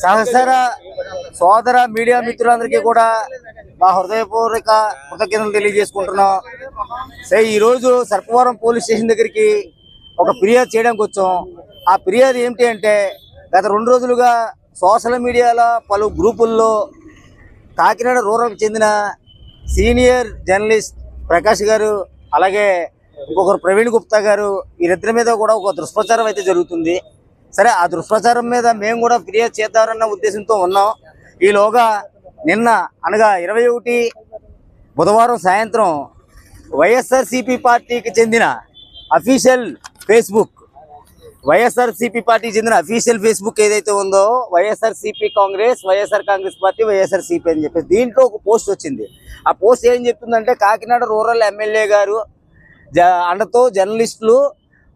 సహచర సోదర మీడియా మిత్రులందరికీ కూడా మా హృదయపూర్వక కృతజ్ఞతలు తెలియజేసుకుంటున్నాం. సరే, ఈరోజు సర్పవరం పోలీస్ స్టేషన్ దగ్గరికి ఒక ఫిర్యాదు చేయడానికి వచ్చాం. ఆ ఫిర్యాదు ఏమిటి అంటే, గత 2 రోజులుగా సోషల్ మీడియాలో పలు గ్రూపుల్లో కాకినాడ రూరల్కి చెందిన సీనియర్ జర్నలిస్ట్ ప్రకాష్ గారు, అలాగే ఇంకొకరు ప్రవీణ్ గుప్తా గారు, వీరిద్దరి మీద కూడా ఒక దుష్ప్రచారం అయితే జరుగుతుంది. సరే, ఆ దుష్ప్రచారం మీద మేము కూడా ఫిర్యాదు చేద్దామన్న ఉద్దేశంతో ఉన్నాం. ఈలోగా నిన్న అనగా 21 బుధవారం సాయంత్రం వైఎస్ఆర్సీపీ పార్టీకి చెందిన అఫీషియల్ ఫేస్బుక్ ఏదైతే ఉందో, వైఎస్ఆర్సీపీ కాంగ్రెస్, వైఎస్ఆర్ కాంగ్రెస్ పార్టీ, వైఎస్ఆర్సీపీ అని చెప్పేసి దీంట్లో ఒక పోస్ట్ వచ్చింది. ఆ పోస్ట్ ఏం చెప్తుందంటే, కాకినాడ రూరల్ ఎమ్మెల్యే గారు అండతో జర్నలిస్టులు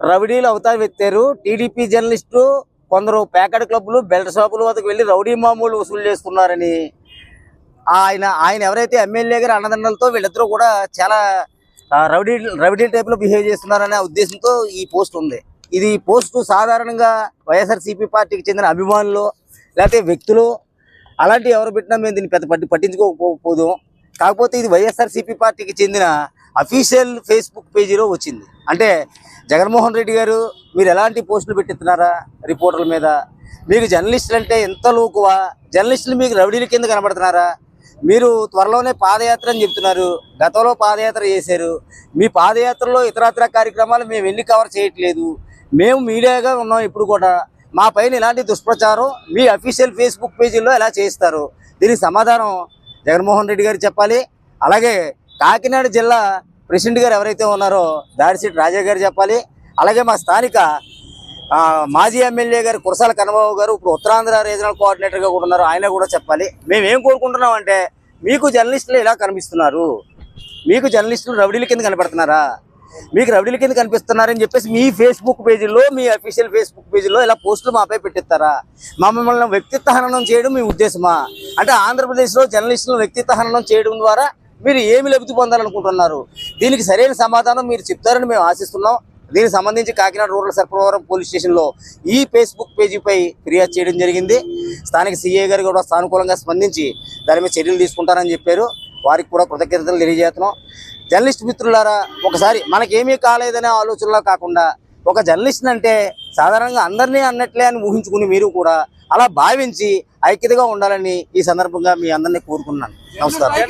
రౌడీలు అవతారు వెత్తారు. టీడీపీ జర్నలిస్టు కొందరు ప్యాకెట్ క్లబ్లు, బెల్ట్ షాపుల వద్దకు వెళ్ళి రౌడీ మామూలు వసూలు చేస్తున్నారని ఆయన ఎవరైతే ఎమ్మెల్యే గారు అన్నదండలతో వీళ్ళిద్దరూ కూడా చాలా రౌడీ టైప్లో బిహేవ్ చేస్తున్నారనే ఉద్దేశంతో ఈ పోస్ట్ ఉంది. ఇది పోస్టు సాధారణంగా వైఎస్ఆర్సీపీ పార్టీకి చెందిన అభిమానులు లేకపోతే వ్యక్తులు అలాంటి ఎవరు పెట్టినా మేము దీన్ని పెద్ద పట్టించుకోకపోదు. కాకపోతే ఇది వైఎస్ఆర్సీపీ పార్టీకి చెందిన అఫీషియల్ ఫేస్బుక్ పేజీలో వచ్చింది. అంటే జగన్మోహన్ రెడ్డి గారు, మీరు ఎలాంటి పోస్టులు పెట్టిస్తున్నారా రిపోర్టర్ల మీద? మీకు జర్నలిస్టులు అంటే ఎంత లోకువా? జర్నలిస్టులు మీకు రౌడీల కింద కనబడుతున్నారా? మీరు త్వరలోనే పాదయాత్ర అని చెప్తున్నారు, గతంలో పాదయాత్ర చేశారు. మీ పాదయాత్రలో ఇతరత్ర కార్యక్రమాలు మేము ఎన్ని కవర్ చేయట్లేదు. మేము మీడియాగా ఉన్నాం. ఇప్పుడు కూడా మా పైన ఇలాంటి దుష్ప్రచారం మీ అఫీషియల్ ఫేస్బుక్ పేజీల్లో ఎలా చేస్తారు? దీనికి సమాధానం జగన్మోహన్ రెడ్డి గారు చెప్పాలి. అలాగే కాకినాడ జిల్లా ప్రెసిడెంట్ గారు ఎవరైతే ఉన్నారో దాడిశెట్టి రాజా గారు చెప్పాలి. అలాగే మా స్థానిక మాజీ ఎమ్మెల్యే గారు కురసాల కన్నబాబు గారు, ఇప్పుడు ఉత్తరాంధ్ర రీజనల్ కోఆర్డినేటర్గా కూడా ఉన్నారు, ఆయన కూడా చెప్పాలి. మేమేం కోరుకుంటున్నాం అంటే, మీకు జర్నలిస్టులు ఎలా కనిపిస్తున్నారు? మీకు జర్నలిస్టులు రౌడీల కింద కనపడుతున్నారా? మీకు రౌడీల కింద కనిపిస్తున్నారని చెప్పేసి మీ ఫేస్బుక్ పేజీల్లో, మీ అఫీషియల్ ఫేస్బుక్ పేజీల్లో ఇలా పోస్టులు మాపై పెట్టిస్తారా? మమ్మల్ని వ్యక్తిత్వ హననం చేయడం మీ ఉద్దేశమా? అంటే ఆంధ్రప్రదేశ్లో జర్నలిస్టులను వ్యక్తిత్వ హననం చేయడం ద్వారా మీరు ఏమి లబ్ధి పొందాలనుకుంటున్నారు? దీనికి సరైన సమాధానం మీరు చెప్తారని మేము ఆశిస్తున్నాం. దీనికి సంబంధించి కాకినాడ రూరల్ సర్పవరం పోలీస్ స్టేషన్లో ఈ ఫేస్బుక్ పేజీపై ఫిర్యాదు చేయడం జరిగింది. స్థానిక సీఏ గారు కూడా సానుకూలంగా స్పందించి దాని మీద చర్యలు తీసుకుంటారని చెప్పారు. వారికి కూడా కృతజ్ఞతలు తెలియజేస్తున్నాం. జర్నలిస్ట్ మిత్రులారా, ఒకసారి మనకేమీ కాలేదనే ఆలోచనలో కాకుండా, ఒక జర్నలిస్ట్ అంటే సాధారణంగా అందరినీ అన్నట్లే అని ఊహించుకుని మీరు కూడా అలా భావించి ఐక్యతగా ఉండాలని ఈ సందర్భంగా మీ అందరినీ కోరుకున్నాను. నమస్కారం.